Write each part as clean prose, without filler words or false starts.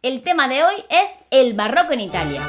El tema de hoy es el barroco en Italia.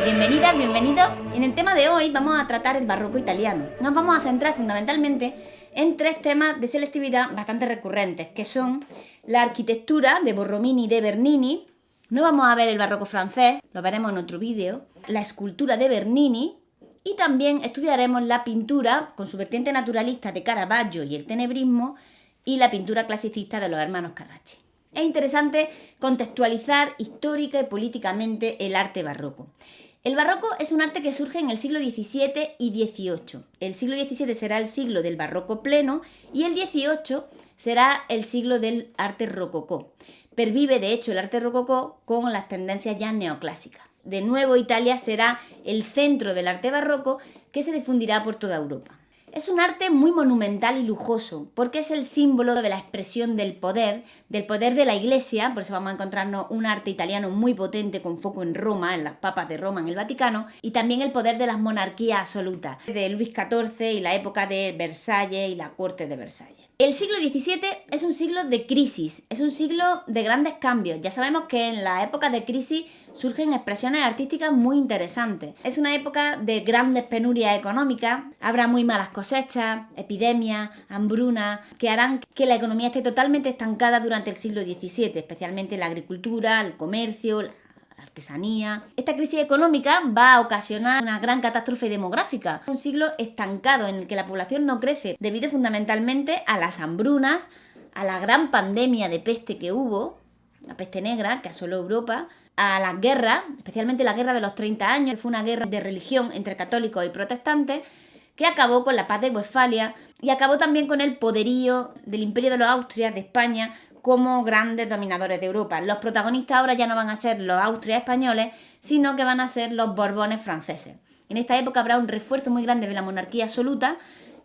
Bienvenidas, bienvenidos. En el tema de hoy vamos a tratar el barroco italiano. Nos vamos a centrar fundamentalmente en tres temas de selectividad bastante recurrentes, que son la arquitectura de Borromini y de Bernini. No vamos a ver el barroco francés, lo veremos en otro vídeo. La escultura de Bernini. Y también estudiaremos la pintura con su vertiente naturalista de Caravaggio y el tenebrismo, y la pintura clasicista de los hermanos Carracci. Es interesante contextualizar histórica y políticamente el arte barroco. El barroco es un arte que surge en el siglo XVII y XVIII. El siglo XVII será el siglo del barroco pleno y el XVIII será el siglo del arte rococó. Pervive, de hecho, el arte rococó con las tendencias ya neoclásicas. De nuevo, Italia será el centro del arte barroco que se difundirá por toda Europa. Es un arte muy monumental y lujoso, porque es el símbolo de la expresión del poder de la Iglesia. Por eso vamos a encontrarnos un arte italiano muy potente con foco en Roma, en las papas de Roma, en el Vaticano, y también el poder de las monarquías absolutas, de Luis XIV y la época de Versalles y la corte de Versalles. El siglo XVII es un siglo de crisis, es un siglo de grandes cambios. Ya sabemos que en la época de crisis surgen expresiones artísticas muy interesantes. Es una época de grandes penurias económicas, habrá muy malas cosechas, epidemias, hambrunas, que harán que la economía esté totalmente estancada durante el siglo XVII, especialmente la agricultura, el comercio, la artesanía. Esta crisis económica va a ocasionar una gran catástrofe demográfica. Un siglo estancado en el que la población no crece, debido fundamentalmente a las hambrunas, a la gran pandemia de peste que hubo, la peste negra que asoló Europa, a las guerras, especialmente la guerra de los 30 años, que fue una guerra de religión entre católicos y protestantes, que acabó con la paz de Westfalia y acabó también con el poderío del Imperio de los Austrias de España como grandes dominadores de Europa. Los protagonistas ahora ya no van a ser los Austrias españoles, sino que van a ser los Borbones franceses. En esta época habrá un refuerzo muy grande de la monarquía absoluta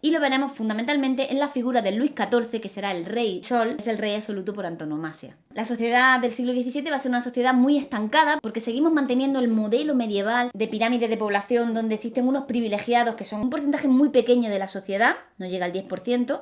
y lo veremos fundamentalmente en la figura de Luis XIV, que será el rey Sol, es el rey absoluto por antonomasia. La sociedad del siglo XVII va a ser una sociedad muy estancada porque seguimos manteniendo el modelo medieval de pirámide de población donde existen unos privilegiados que son un porcentaje muy pequeño de la sociedad, no llega al 10%,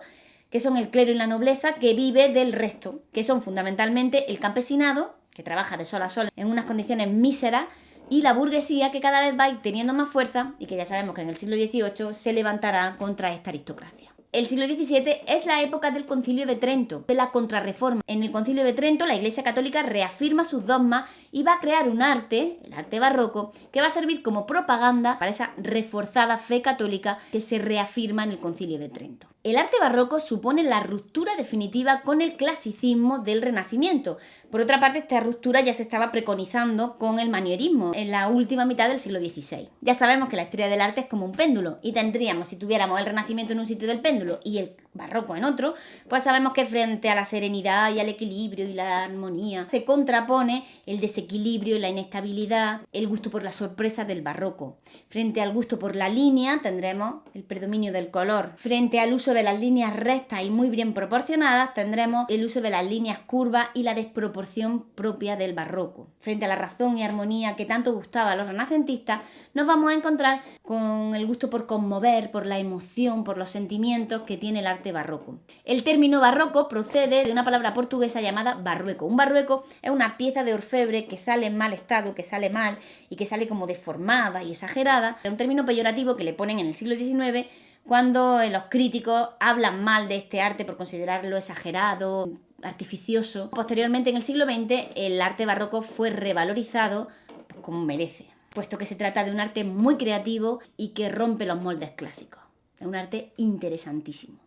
que son el clero y la nobleza, que vive del resto, que son fundamentalmente el campesinado, que trabaja de sol a sol en unas condiciones míseras, y la burguesía, que cada vez va teniendo más fuerza y que ya sabemos que en el siglo XVIII se levantará contra esta aristocracia. El siglo XVII es la época del Concilio de Trento, de la Contrarreforma. En el Concilio de Trento la Iglesia Católica reafirma sus dogmas y va a crear un arte, el arte barroco, que va a servir como propaganda para esa reforzada fe católica que se reafirma en el Concilio de Trento. El arte barroco supone la ruptura definitiva con el clasicismo del Renacimiento. Por otra parte, esta ruptura ya se estaba preconizando con el manierismo en la última mitad del siglo XVI. Ya sabemos que la historia del arte es como un péndulo y tendríamos, si tuviéramos el Renacimiento en un sitio del péndulo y el barroco en otro, pues sabemos que frente a la serenidad y al equilibrio y la armonía se contrapone el desequilibrio y la inestabilidad, el gusto por la sorpresa del barroco. Frente al gusto por la línea tendremos el predominio del color. Frente al uso de las líneas rectas y muy bien proporcionadas tendremos el uso de las líneas curvas y la desproporción propia del barroco. Frente a la razón y armonía que tanto gustaba a los renacentistas, nos vamos a encontrar con el gusto por conmover, por la emoción, por los sentimientos que tiene el arte barroco. El término barroco procede de una palabra portuguesa llamada barrueco. Un barrueco es una pieza de orfebre que sale en mal estado, que sale mal y que sale como deformada y exagerada. Es un término peyorativo que le ponen en el siglo XIX cuando los críticos hablan mal de este arte por considerarlo exagerado, artificioso. Posteriormente, en el siglo XX, el arte barroco fue revalorizado como merece, puesto que se trata de un arte muy creativo y que rompe los moldes clásicos. Es un arte interesantísimo.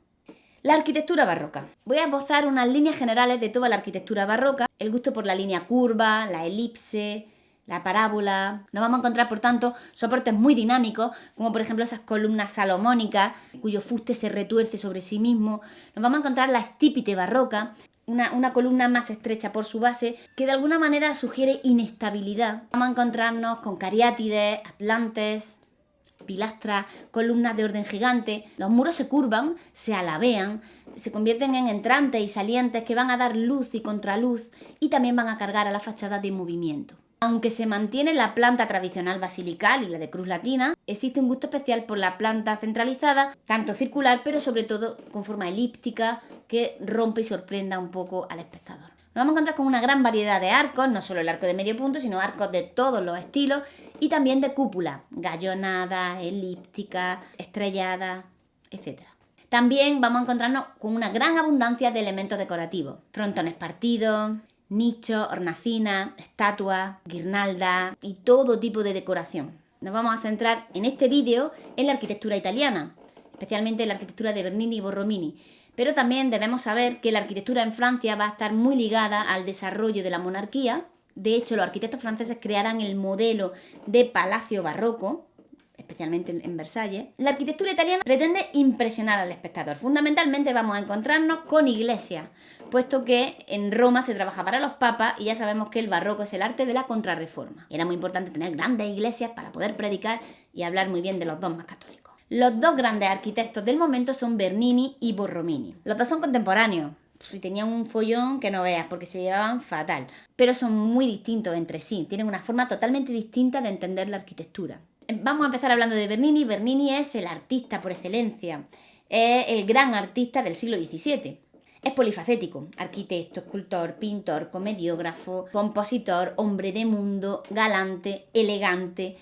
La arquitectura barroca. Voy a esbozar unas líneas generales de toda la arquitectura barroca. El gusto por la línea curva, la elipse, la parábola. Nos vamos a encontrar, por tanto, soportes muy dinámicos, como por ejemplo esas columnas salomónicas, cuyo fuste se retuerce sobre sí mismo. Nos vamos a encontrar la estípite barroca, una columna más estrecha por su base, que de alguna manera sugiere inestabilidad. Vamos a encontrarnos con cariátides, atlantes, pilastras, columnas de orden gigante. Los muros se curvan, se alabean, se convierten en entrantes y salientes que van a dar luz y contraluz y también van a cargar a la fachada de movimiento. Aunque se mantiene la planta tradicional basilical y la de cruz latina, existe un gusto especial por la planta centralizada, tanto circular, pero sobre todo con forma elíptica, que rompe y sorprenda un poco al espectador. Nos vamos a encontrar con una gran variedad de arcos, no solo el arco de medio punto, sino arcos de todos los estilos y también de cúpula, gallonada, elíptica, estrellada, etc. También vamos a encontrarnos con una gran abundancia de elementos decorativos, frontones partidos, nichos, hornacinas, estatuas, guirnaldas y todo tipo de decoración. Nos vamos a centrar en este vídeo en la arquitectura italiana, especialmente en la arquitectura de Bernini y Borromini. Pero también debemos saber que la arquitectura en Francia va a estar muy ligada al desarrollo de la monarquía. De hecho, los arquitectos franceses crearán el modelo de palacio barroco, especialmente en Versalles. La arquitectura italiana pretende impresionar al espectador. Fundamentalmente vamos a encontrarnos con iglesias, puesto que en Roma se trabaja para los papas y ya sabemos que el barroco es el arte de la contrarreforma. Era muy importante tener grandes iglesias para poder predicar y hablar muy bien de los dogmas católicos. Los dos grandes arquitectos del momento son Bernini y Borromini. Los dos son contemporáneos y tenían un follón que no veas porque se llevaban fatal, pero son muy distintos entre sí, tienen una forma totalmente distinta de entender la arquitectura. Vamos a empezar hablando de Bernini. Bernini es el artista por excelencia, es el gran artista del siglo XVII. Es polifacético, arquitecto, escultor, pintor, comediógrafo, compositor, hombre de mundo, galante, elegante,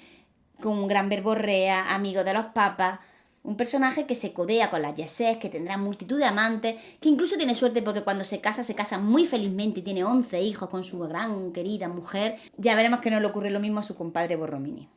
con un gran verborrea, amigo de los papas, un personaje que se codea con las yesés, que tendrá multitud de amantes, que incluso tiene suerte porque cuando se casa muy felizmente y tiene 11 hijos con su gran querida mujer. Ya veremos que no le ocurre lo mismo a su compadre Borromini.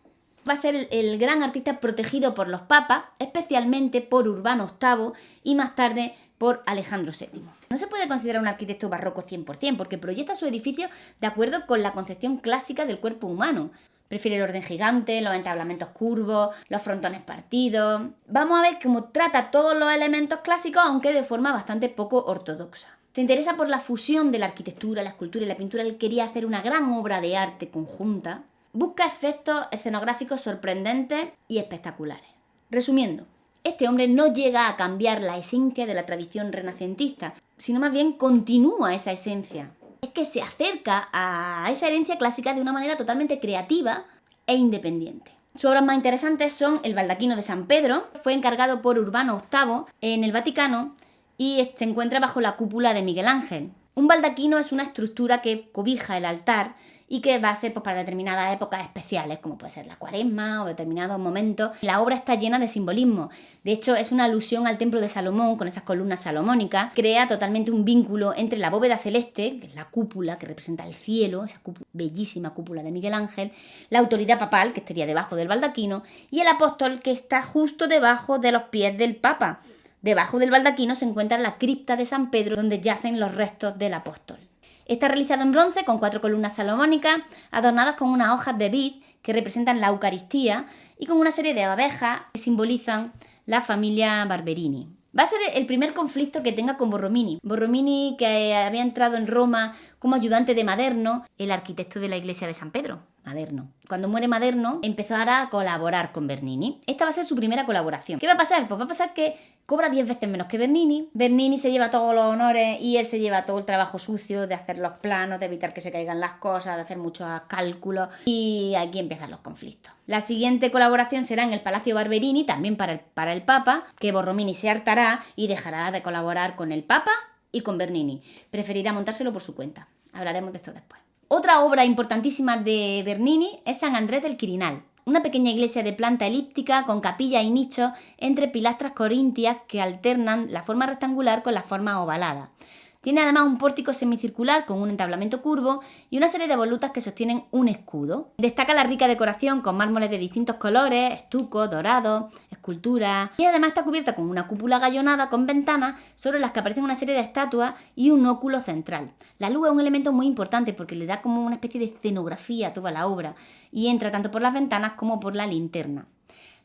Va a ser el gran artista protegido por los papas, especialmente por Urbano VIII y más tarde por Alejandro VII. No se puede considerar un arquitecto barroco 100% porque proyecta su edificio de acuerdo con la concepción clásica del cuerpo humano. Prefiere el orden gigante, los entablamentos curvos, los frontones partidos. Vamos a ver cómo trata todos los elementos clásicos, aunque de forma bastante poco ortodoxa. Se interesa por la fusión de la arquitectura, la escultura y la pintura. Él quería hacer una gran obra de arte conjunta. Busca efectos escenográficos sorprendentes y espectaculares. Resumiendo, este hombre no llega a cambiar la esencia de la tradición renacentista, sino más bien continúa esa esencia. Es que se acerca a esa herencia clásica de una manera totalmente creativa e independiente. Sus obras más interesantes son el baldaquino de San Pedro, fue encargado por Urbano VIII en el Vaticano y se encuentra bajo la cúpula de Miguel Ángel. Un baldaquino es una estructura que cobija el altar y que va a ser para determinadas épocas especiales, como puede ser la Cuaresma o determinados momentos. La obra está llena de simbolismo. De hecho, es una alusión al templo de Salomón, con esas columnas salomónicas. Crea totalmente un vínculo entre la bóveda celeste, que es la cúpula, que representa el cielo, esa bellísima cúpula de Miguel Ángel, la autoridad papal, que estaría debajo del baldaquino, y el apóstol, que está justo debajo de los pies del papa. Debajo del baldaquino se encuentra la cripta de San Pedro, donde yacen los restos del apóstol. Está realizado en bronce con 4 columnas salomónicas, adornadas con unas hojas de vid que representan la Eucaristía y con una serie de abejas que simbolizan la familia Barberini. Va a ser el primer conflicto que tenga con Borromini. Borromini, que había entrado en Roma como ayudante de Maderno, el arquitecto de la iglesia de San Pedro. Maderno. Cuando muere Maderno, empezó ahora a colaborar con Bernini. Esta va a ser su primera colaboración. ¿Qué va a pasar? Pues va a pasar que cobra 10 veces menos que Bernini. Bernini se lleva todos los honores y él se lleva todo el trabajo sucio de hacer los planos, de evitar que se caigan las cosas, de hacer muchos cálculos. Y aquí empiezan los conflictos. La siguiente colaboración será en el Palacio Barberini, también para el Papa, que Borromini se hartará y dejará de colaborar con el Papa y con Bernini. Preferirá montárselo por su cuenta. Hablaremos de esto después. Otra obra importantísima de Bernini es San Andrés del Quirinal, una pequeña iglesia de planta elíptica con capilla y nichos entre pilastras corintias que alternan la forma rectangular con la forma ovalada. Tiene además un pórtico semicircular con un entablamento curvo y una serie de volutas que sostienen un escudo. Destaca la rica decoración con mármoles de distintos colores, estuco, dorado, esculturas, y además está cubierta con una cúpula gallonada con ventanas sobre las que aparecen una serie de estatuas y un óculo central. La luz es un elemento muy importante porque le da como una especie de escenografía a toda la obra y entra tanto por las ventanas como por la linterna.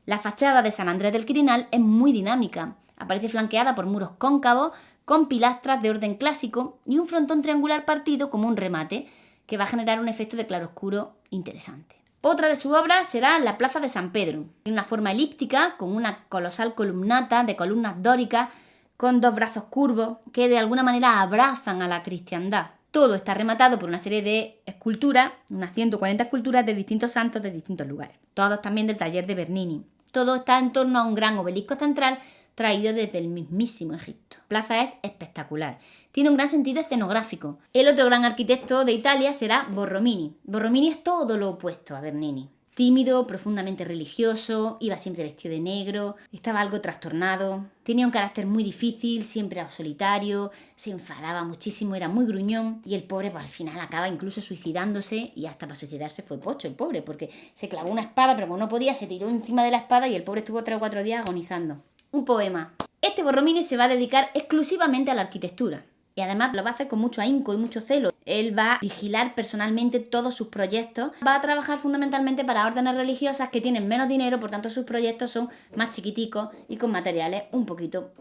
La fachada de San Andrés del Quirinal es muy dinámica. Aparece flanqueada por muros cóncavos con pilastras de orden clásico y un frontón triangular partido como un remate que va a generar un efecto de claroscuro interesante. Otra de sus obras será la Plaza de San Pedro. Tiene una forma elíptica con una colosal columnata de columnas dóricas con 2 brazos curvos que de alguna manera abrazan a la cristiandad. Todo está rematado por una serie de esculturas, unas 140 esculturas de distintos santos de distintos lugares, todos también del taller de Bernini. Todo está en torno a un gran obelisco central traído desde el mismísimo Egipto. La plaza es espectacular, tiene un gran sentido escenográfico. El otro gran arquitecto de Italia será Borromini. Borromini es todo lo opuesto a Bernini. Tímido, profundamente religioso, iba siempre vestido de negro, estaba algo trastornado, tenía un carácter muy difícil, siempre era solitario, se enfadaba muchísimo, era muy gruñón y el pobre pues, al final acaba incluso suicidándose y hasta para suicidarse fue pocho el pobre porque se clavó una espada pero como no podía se tiró encima de la espada y el pobre estuvo 3 o 4 días agonizando. Un poema. Este Borromini se va a dedicar exclusivamente a la arquitectura. Y además lo va a hacer con mucho ahínco y mucho celo. Él va a vigilar personalmente todos sus proyectos. Va a trabajar fundamentalmente para órdenes religiosas que tienen menos dinero, por tanto sus proyectos son más chiquiticos y con materiales un poquito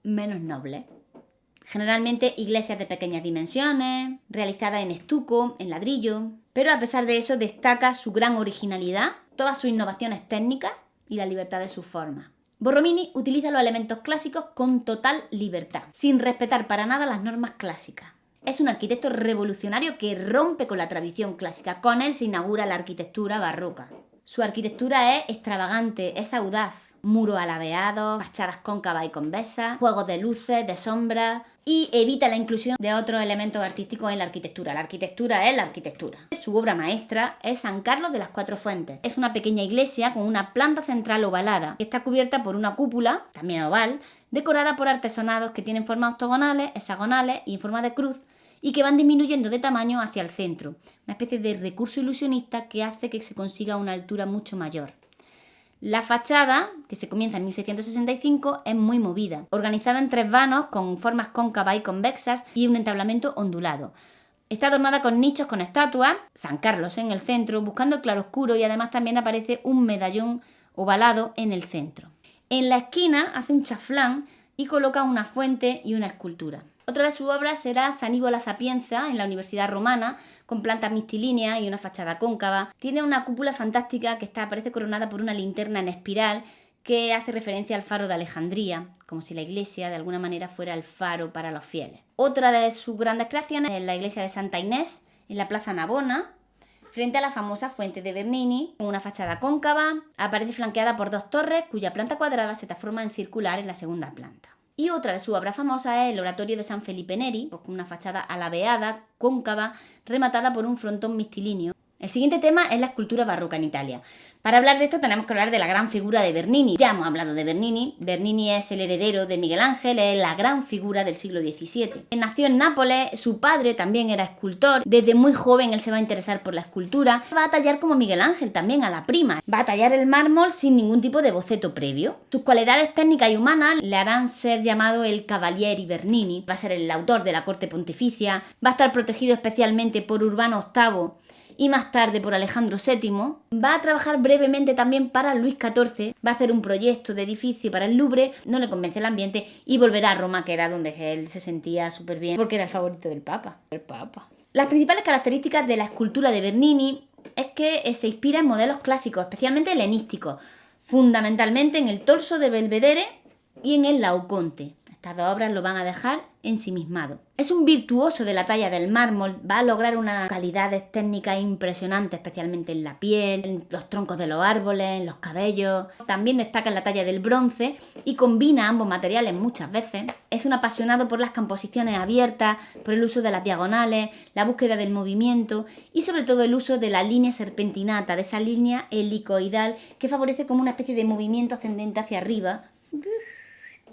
menos nobles. Generalmente iglesias de pequeñas dimensiones, realizadas en estuco, en ladrillo. Pero a pesar de eso destaca su gran originalidad, todas sus innovaciones técnicas y la libertad de sus formas. Borromini utiliza los elementos clásicos con total libertad, sin respetar para nada las normas clásicas. Es un arquitecto revolucionario que rompe con la tradición clásica. Con él se inaugura la arquitectura barroca. Su arquitectura es extravagante, es audaz. Muros alabeados, fachadas cóncavas y convexas, juegos de luces, de sombras y evita la inclusión de otros elementos artísticos en la arquitectura. La arquitectura es la arquitectura. Su obra maestra es San Carlos de las Cuatro Fuentes. Es una pequeña iglesia con una planta central ovalada que está cubierta por una cúpula, también oval, decorada por artesonados que tienen formas octogonales, hexagonales y en forma de cruz y que van disminuyendo de tamaño hacia el centro. Una especie de recurso ilusionista que hace que se consiga una altura mucho mayor. La fachada, que se comienza en 1665, es muy movida, organizada en 3 vanos con formas cóncavas y convexas y un entablamento ondulado. Está adornada con nichos con estatuas, San Carlos en el centro, buscando el claroscuro y además también aparece un medallón ovalado en el centro. En la esquina hace un chaflán y coloca una fuente y una escultura. Otra de sus obras será San Ivo la Sapienza en la Universidad Romana, con planta mixtilínea y una fachada cóncava. Tiene una cúpula fantástica que aparece coronada por una linterna en espiral que hace referencia al faro de Alejandría, como si la iglesia de alguna manera fuera el faro para los fieles. Otra de sus grandes creaciones es la iglesia de Santa Inés, en la Plaza Navona, frente a la famosa fuente de Bernini, con una fachada cóncava, aparece flanqueada por 2 torres cuya planta cuadrada se transforma en circular en la segunda planta. Y otra de sus obras famosas es el oratorio de San Felipe Neri, con una fachada alabeada, cóncava, rematada por un frontón mixtilíneo. El siguiente tema es la escultura barroca en Italia. Para hablar de esto tenemos que hablar de la gran figura de Bernini. Ya hemos hablado de Bernini. Bernini es el heredero de Miguel Ángel, es la gran figura del siglo XVII. Nació en Nápoles, su padre también era escultor. Desde muy joven él se va a interesar por la escultura. Va a tallar como Miguel Ángel también a la prima. Va a tallar el mármol sin ningún tipo de boceto previo. Sus cualidades técnicas y humanas le harán ser llamado el Cavalieri Bernini. Va a ser el autor de la corte pontificia. Va a estar protegido especialmente por Urbano VIII. Y más tarde por Alejandro VII, va a trabajar brevemente también para Luis XIV, va a hacer un proyecto de edificio para el Louvre, no le convence el ambiente y volverá a Roma, que era donde él se sentía súper bien, porque era el favorito del Papa. Las principales características de la escultura de Bernini es que se inspira en modelos clásicos, especialmente helenísticos, fundamentalmente en el torso de Belvedere y en el Laoconte. Estas 2 obras lo van a dejar ensimismado. Es un virtuoso de la talla del mármol, va a lograr unas calidades técnicas impresionantes, especialmente en la piel, en los troncos de los árboles, en los cabellos. También destaca en la talla del bronce y combina ambos materiales muchas veces. Es un apasionado por las composiciones abiertas, por el uso de las diagonales, la búsqueda del movimiento y sobre todo el uso de la línea serpentinata, de esa línea helicoidal que favorece como una especie de movimiento ascendente hacia arriba.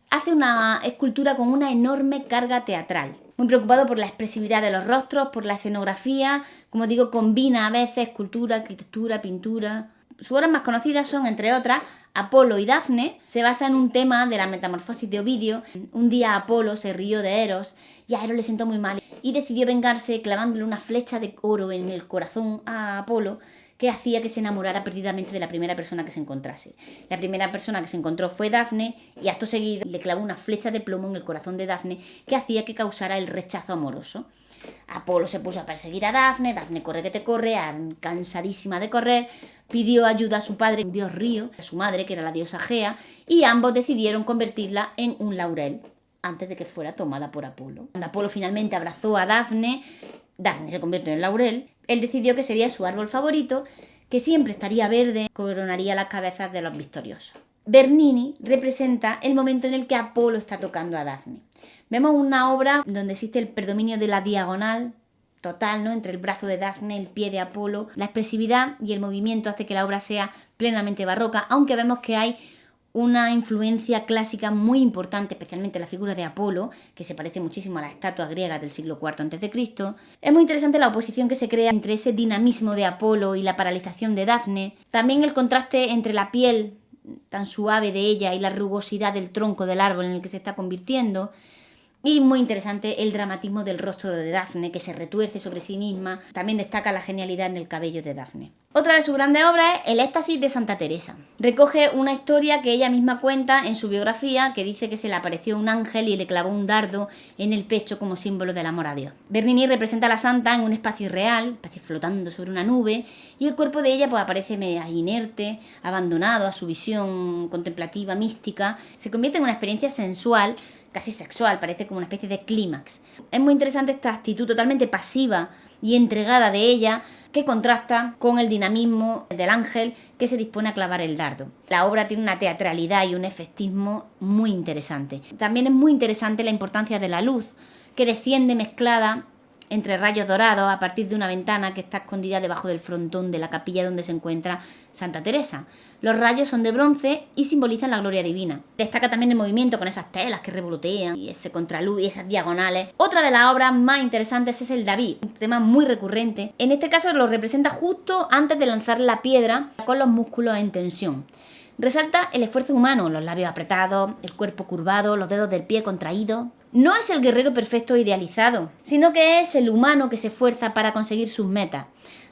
Hace una escultura con una enorme carga teatral. Muy preocupado por la expresividad de los rostros, por la escenografía. Como digo, combina a veces escultura, arquitectura, pintura. Sus obras más conocidas son, entre otras, Apolo y Dafne. Se basa en un tema de la metamorfosis de Ovidio. Un día Apolo se rió de Eros y a Eros le sentó muy mal y decidió vengarse clavándole una flecha de oro en el corazón a Apolo, que hacía que se enamorara perdidamente de la primera persona que se encontrase. La primera persona que se encontró fue Dafne y acto seguido le clavó una flecha de plomo en el corazón de Dafne que hacía que causara el rechazo amoroso. Apolo se puso a perseguir a Dafne, Dafne corre que te corre, cansadísima de correr, pidió ayuda a su padre, un dios Río, a su madre, que era la diosa Gea, y ambos decidieron convertirla en un laurel. antes de que fuera tomada por Apolo. Cuando Apolo finalmente abrazó a Dafne, Dafne se convierte en el laurel, él decidió que sería su árbol favorito, que siempre estaría verde, coronaría las cabezas de los victoriosos. Bernini representa el momento en el que Apolo está tocando a Dafne. Vemos una obra donde existe el predominio de la diagonal total, ¿no?, entre el brazo de Dafne, el pie de Apolo. La expresividad y el movimiento hace que la obra sea plenamente barroca, aunque vemos que hay una influencia clásica muy importante, especialmente en la figura de Apolo, que se parece muchísimo a las estatuas griegas del siglo IV a.C. Es muy interesante la oposición que se crea entre ese dinamismo de Apolo y la paralización de Dafne. También el contraste entre la piel tan suave de ella y la rugosidad del tronco del árbol en el que se está convirtiendo. Y muy interesante el dramatismo del rostro de Dafne, que se retuerce sobre sí misma. También destaca la genialidad en el cabello de Dafne. Otra de sus grandes obras es El éxtasis de Santa Teresa. Recoge una historia que ella misma cuenta en su biografía, que dice que se le apareció un ángel y le clavó un dardo en el pecho como símbolo del amor a Dios. Bernini representa a la santa en un espacio irreal, parece flotando sobre una nube, y el cuerpo de ella pues aparece medio inerte, abandonado a su visión contemplativa, mística. Se convierte en una experiencia sensual, casi sexual, parece como una especie de clímax. Es muy interesante esta actitud totalmente pasiva y entregada de ella, que contrasta con el dinamismo del ángel que se dispone a clavar el dardo. La obra tiene una teatralidad y un efectismo muy interesante. También es muy interesante la importancia de la luz, que desciende mezclada entre rayos dorados a partir de una ventana que está escondida debajo del frontón de la capilla donde se encuentra Santa Teresa. Los rayos son de bronce y simbolizan la gloria divina. Destaca también el movimiento con esas telas que revolotean y ese contraluz y esas diagonales. Otra de las obras más interesantes es el David, un tema muy recurrente. En este caso lo representa justo antes de lanzar la piedra con los músculos en tensión. Resalta el esfuerzo humano, los labios apretados, el cuerpo curvado, los dedos del pie contraídos. No es el guerrero perfecto idealizado, sino que es el humano que se esfuerza para conseguir sus metas.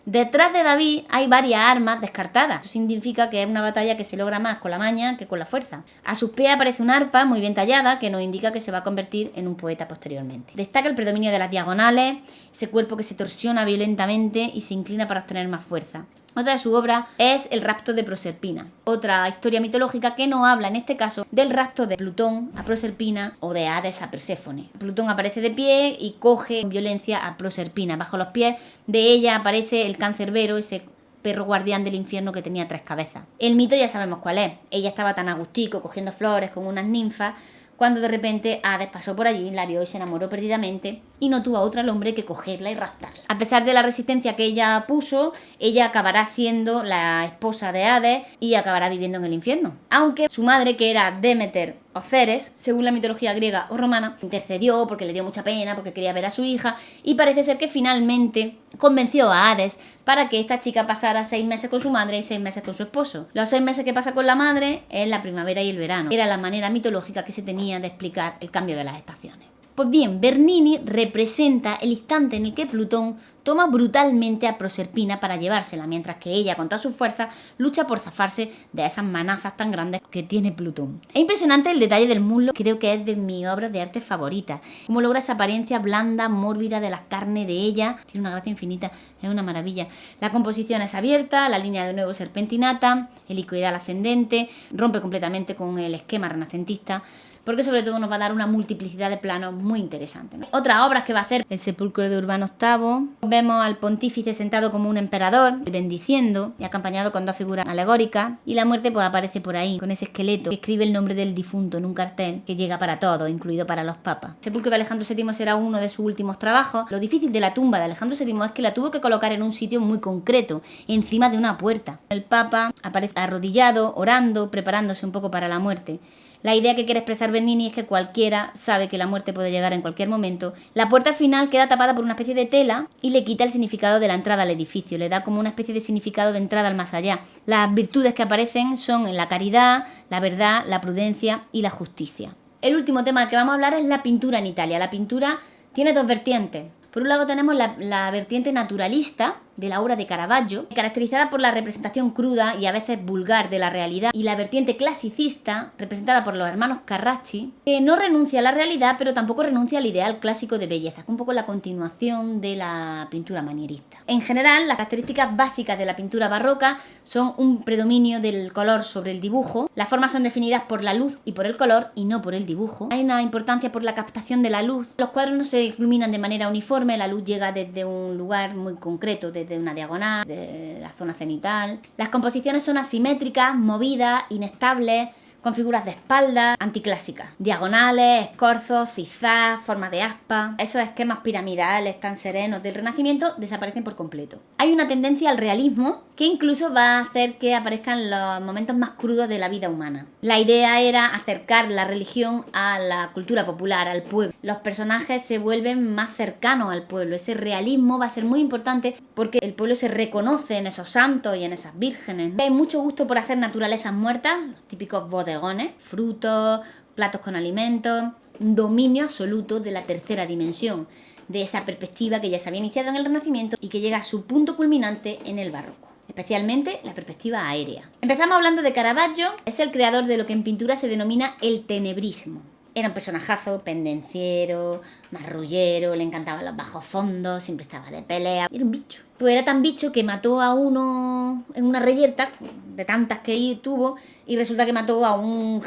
Detrás de David hay varias armas descartadas. Eso significa que es una batalla que se logra más con la maña que con la fuerza. A sus pies aparece un arpa muy bien tallada que nos indica que se va a convertir en un poeta posteriormente. Destaca el predominio de las diagonales, ese cuerpo que se torsiona violentamente y se inclina para obtener más fuerza. Otra de su obra es El rapto de Proserpina, otra historia mitológica que nos habla en este caso del rapto de Plutón a Proserpina o de Hades a Perséfone. Plutón aparece de pie y coge con violencia a Proserpina. Bajo los pies de ella aparece el cancerbero, ese perro guardián del infierno que tenía 3 cabezas. El mito ya sabemos cuál es. Ella estaba tan a gustico cogiendo flores con unas ninfas, cuando de repente Hades pasó por allí, la vio y se enamoró perdidamente y no tuvo a otra al hombre que cogerla y raptarla. A pesar de la resistencia que ella puso, ella acabará siendo la esposa de Hades y acabará viviendo en el infierno. Aunque su madre, que era Demeter o Ceres, según la mitología griega o romana, intercedió porque le dio mucha pena, porque quería ver a su hija, y parece ser que finalmente convenció a Hades para que esta chica pasara 6 meses con su madre y 6 meses con su esposo. Los 6 meses que pasa con la madre es la primavera y el verano. Era la manera mitológica que se tenía de explicar el cambio de las estaciones. Pues bien, Bernini representa el instante en el que Plutón toma brutalmente a Proserpina para llevársela, mientras que ella, con todas sus fuerzas, lucha por zafarse de esas manazas tan grandes que tiene Plutón. Es impresionante el detalle del muslo, creo que es de mis obras de arte favoritas. Cómo logra esa apariencia blanda, mórbida de la carne de ella, tiene una gracia infinita, es una maravilla. La composición es abierta, la línea de nuevo serpentinata, helicoidal ascendente, rompe completamente con el esquema renacentista, porque sobre todo nos va a dar una multiplicidad de planos muy interesante, ¿no? Otras obras que va a hacer El sepulcro de Urbano VIII, vemos al pontífice sentado como un emperador, bendiciendo y acompañado con 2 figuras alegóricas, y la muerte pues aparece por ahí, con ese esqueleto que escribe el nombre del difunto en un cartel que llega para todos, incluido para los papas. El sepulcro de Alejandro VII será uno de sus últimos trabajos. Lo difícil de la tumba de Alejandro VII es que la tuvo que colocar en un sitio muy concreto, encima de una puerta. El papa aparece arrodillado, orando, preparándose un poco para la muerte. La idea que quiere expresar Bernini es que cualquiera sabe que la muerte puede llegar en cualquier momento. La puerta final queda tapada por una especie de tela y le quita el significado de la entrada al edificio, le da como una especie de significado de entrada al más allá. Las virtudes que aparecen son la caridad, la verdad, la prudencia y la justicia. El último tema del que vamos a hablar es la pintura en Italia. La pintura tiene 2 vertientes. Por un lado tenemos la vertiente naturalista, de la obra de Caravaggio, caracterizada por la representación cruda y a veces vulgar de la realidad, y la vertiente clasicista, representada por los hermanos Carracci, que no renuncia a la realidad, pero tampoco renuncia al ideal clásico de belleza, que es un poco la continuación de la pintura manierista. En general, las características básicas de la pintura barroca son un predominio del color sobre el dibujo, las formas son definidas por la luz y por el color, y no por el dibujo. Hay una importancia por la captación de la luz. Los cuadros no se iluminan de manera uniforme, la luz llega desde un lugar muy concreto, desde una diagonal, de la zona cenital. Las composiciones son asimétricas, movidas, inestables, con figuras de espalda, anticlásicas. Diagonales, escorzos, zigzag, formas de aspa. Esos esquemas piramidales tan serenos del Renacimiento desaparecen por completo. Hay una tendencia al realismo que incluso va a hacer que aparezcan los momentos más crudos de la vida humana. La idea era acercar la religión a la cultura popular, al pueblo. Los personajes se vuelven más cercanos al pueblo. Ese realismo va a ser muy importante porque el pueblo se reconoce en esos santos y en esas vírgenes. Hay mucho gusto por hacer naturalezas muertas, los típicos bodegones, frutos, platos con alimentos, un dominio absoluto de la tercera dimensión, de esa perspectiva que ya se había iniciado en el Renacimiento y que llega a su punto culminante en el Barroco, especialmente la perspectiva aérea. Empezamos hablando de Caravaggio, es el creador de lo que en pintura se denomina el tenebrismo. Era un personajazo, pendenciero, marrullero, le encantaban los bajos fondos, siempre estaba de pelea. Era un bicho. Pues era tan bicho que mató a uno en una reyerta, de tantas que tuvo, y resulta que mató a un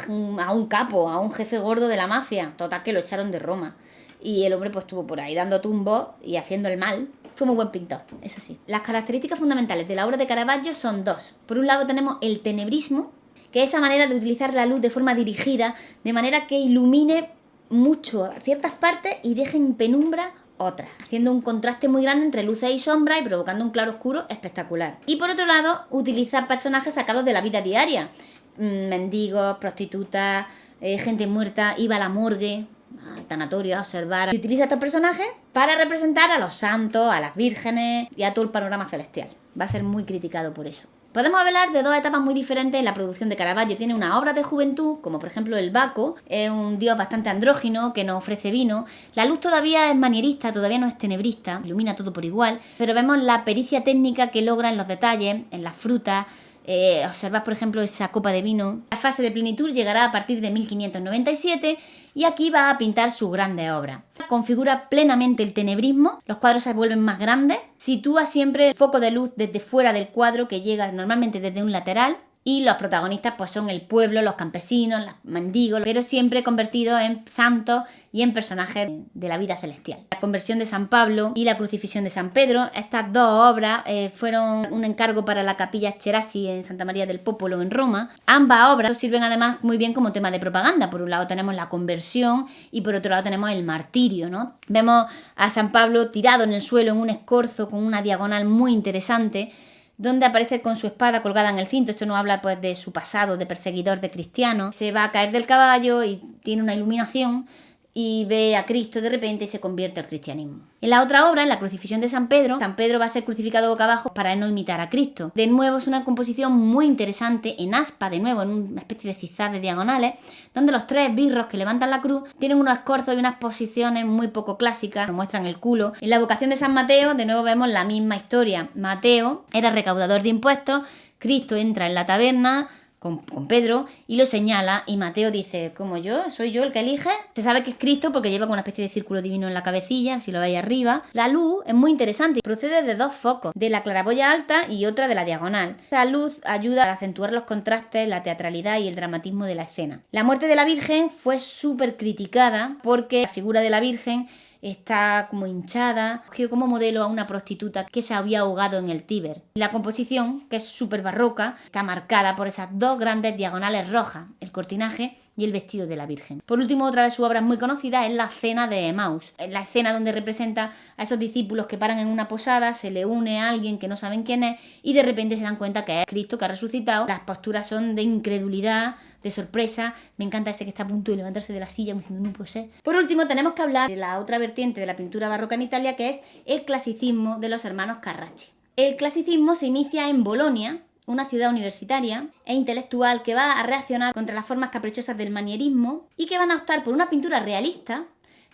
capo, a un jefe gordo de la mafia. Total, que lo echaron de Roma. Y el hombre pues estuvo por ahí dando tumbos y haciendo el mal. Fue muy buen pintor, eso sí. Las características fundamentales de la obra de Caravaggio son dos. Por un lado tenemos el tenebrismo, que es esa manera de utilizar la luz de forma dirigida, de manera que ilumine mucho ciertas partes y deje en penumbra otras, haciendo un contraste muy grande entre luces y sombras y provocando un claroscuro espectacular. Y por otro lado, utiliza personajes sacados de la vida diaria, mendigos, prostitutas, gente muerta, iba a la morgue, al tanatorio a observar. Y utiliza estos personajes para representar a los santos, a las vírgenes y a todo el panorama celestial. Va a ser muy criticado por eso. Podemos hablar de dos etapas muy diferentes en la producción de Caravaggio. Tiene una obra de juventud, como por ejemplo el Baco, es un dios bastante andrógino que nos ofrece vino. La luz todavía es manierista, todavía no es tenebrista, ilumina todo por igual, pero vemos la pericia técnica que logra en los detalles, en las frutas. Observad por ejemplo esa copa de vino. La fase de plenitud llegará a partir de 1597 y aquí va a pintar sus grandes obras. Configura plenamente el tenebrismo, los cuadros se vuelven más grandes, sitúa siempre el foco de luz desde fuera del cuadro que llega normalmente desde un lateral. Y los protagonistas pues son el pueblo, los campesinos, los mendigos, pero siempre convertidos en santos y en personajes de la vida celestial. La conversión de San Pablo y la crucifixión de San Pedro, estas dos obras fueron un encargo para la capilla Cherasi en Santa María del Popolo en Roma. Ambas obras sirven además muy bien como tema de propaganda. Por un lado tenemos la conversión y por otro lado tenemos el martirio, ¿no? Vemos a San Pablo tirado en el suelo en un escorzo con una diagonal muy interesante, donde aparece con su espada colgada en el cinto. Esto nos habla pues de su pasado de perseguidor de cristianos. Se va a caer del caballo y tiene una iluminación y ve a Cristo de repente y se convierte al cristianismo. En la otra obra, en la crucifixión de San Pedro va a ser crucificado boca abajo para no imitar a Cristo. De nuevo es una composición muy interesante en aspa, de nuevo en una especie de zigzag de diagonales, donde los tres birros que levantan la cruz tienen unos escorzos y unas posiciones muy poco clásicas, nos muestran el culo. En la vocación de San Mateo, de nuevo vemos la misma historia. Mateo era recaudador de impuestos, Cristo entra en la taberna con Pedro y lo señala y Mateo dice, ¿cómo yo? ¿Soy yo el que elige? Se sabe que es Cristo porque lleva con una especie de círculo divino en la cabecilla, si lo veis arriba. La luz es muy interesante, procede de dos focos, de la claraboya alta y otra de la diagonal. Esa luz ayuda a acentuar los contrastes, la teatralidad y el dramatismo de la escena. La muerte de la Virgen fue súper criticada porque la figura de la Virgen está como hinchada, cogió como modelo a una prostituta que se había ahogado en el Tíber. La composición, que es súper barroca, está marcada por esas dos grandes diagonales rojas, el cortinaje y el vestido de la Virgen. Por último, otra de sus obras muy conocidas es la Cena de Emaús, la escena donde representa a esos discípulos que paran en una posada, se le une a alguien que no saben quién es y de repente se dan cuenta que es Cristo que ha resucitado. Las posturas son de incredulidad, de sorpresa. Me encanta ese que está a punto de levantarse de la silla diciendo no puede ser. Por último tenemos que hablar de la otra vertiente de la pintura barroca en Italia, que es el clasicismo de los hermanos Carracci. El clasicismo se inicia en Bolonia, una ciudad universitaria e intelectual que va a reaccionar contra las formas caprichosas del manierismo y que van a optar por una pintura realista,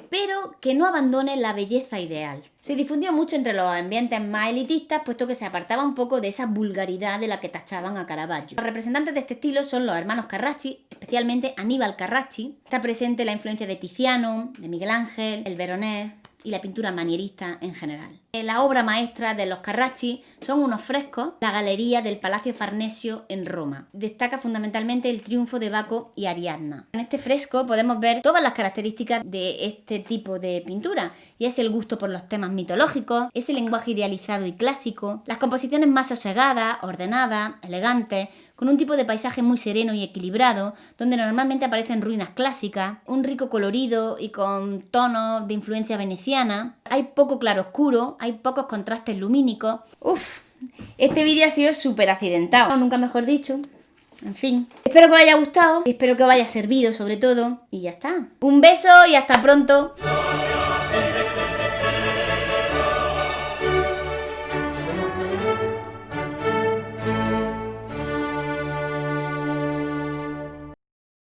pero que no abandone la belleza ideal. Se difundió mucho entre los ambientes más elitistas, puesto que se apartaba un poco de esa vulgaridad de la que tachaban a Caravaggio. Los representantes de este estilo son los hermanos Carracci, especialmente Aníbal Carracci. Está presente la influencia de Tiziano, de Miguel Ángel, el Veronés y la pintura manierista en general. La obra maestra de los Carracci son unos frescos, la galería del Palacio Farnesio en Roma. Destaca fundamentalmente el triunfo de Baco y Ariadna. En este fresco podemos ver todas las características de este tipo de pintura, y es el gusto por los temas mitológicos, ese lenguaje idealizado y clásico, las composiciones más sosegadas, ordenadas, elegantes, con un tipo de paisaje muy sereno y equilibrado, donde normalmente aparecen ruinas clásicas, un rico colorido y con tonos de influencia veneciana. Hay poco claroscuro, hay pocos contrastes lumínicos. Este vídeo ha sido súper accidentado, nunca mejor dicho. En fin, espero que os haya gustado y espero que os haya servido sobre todo. Y ya está. Un beso y hasta pronto.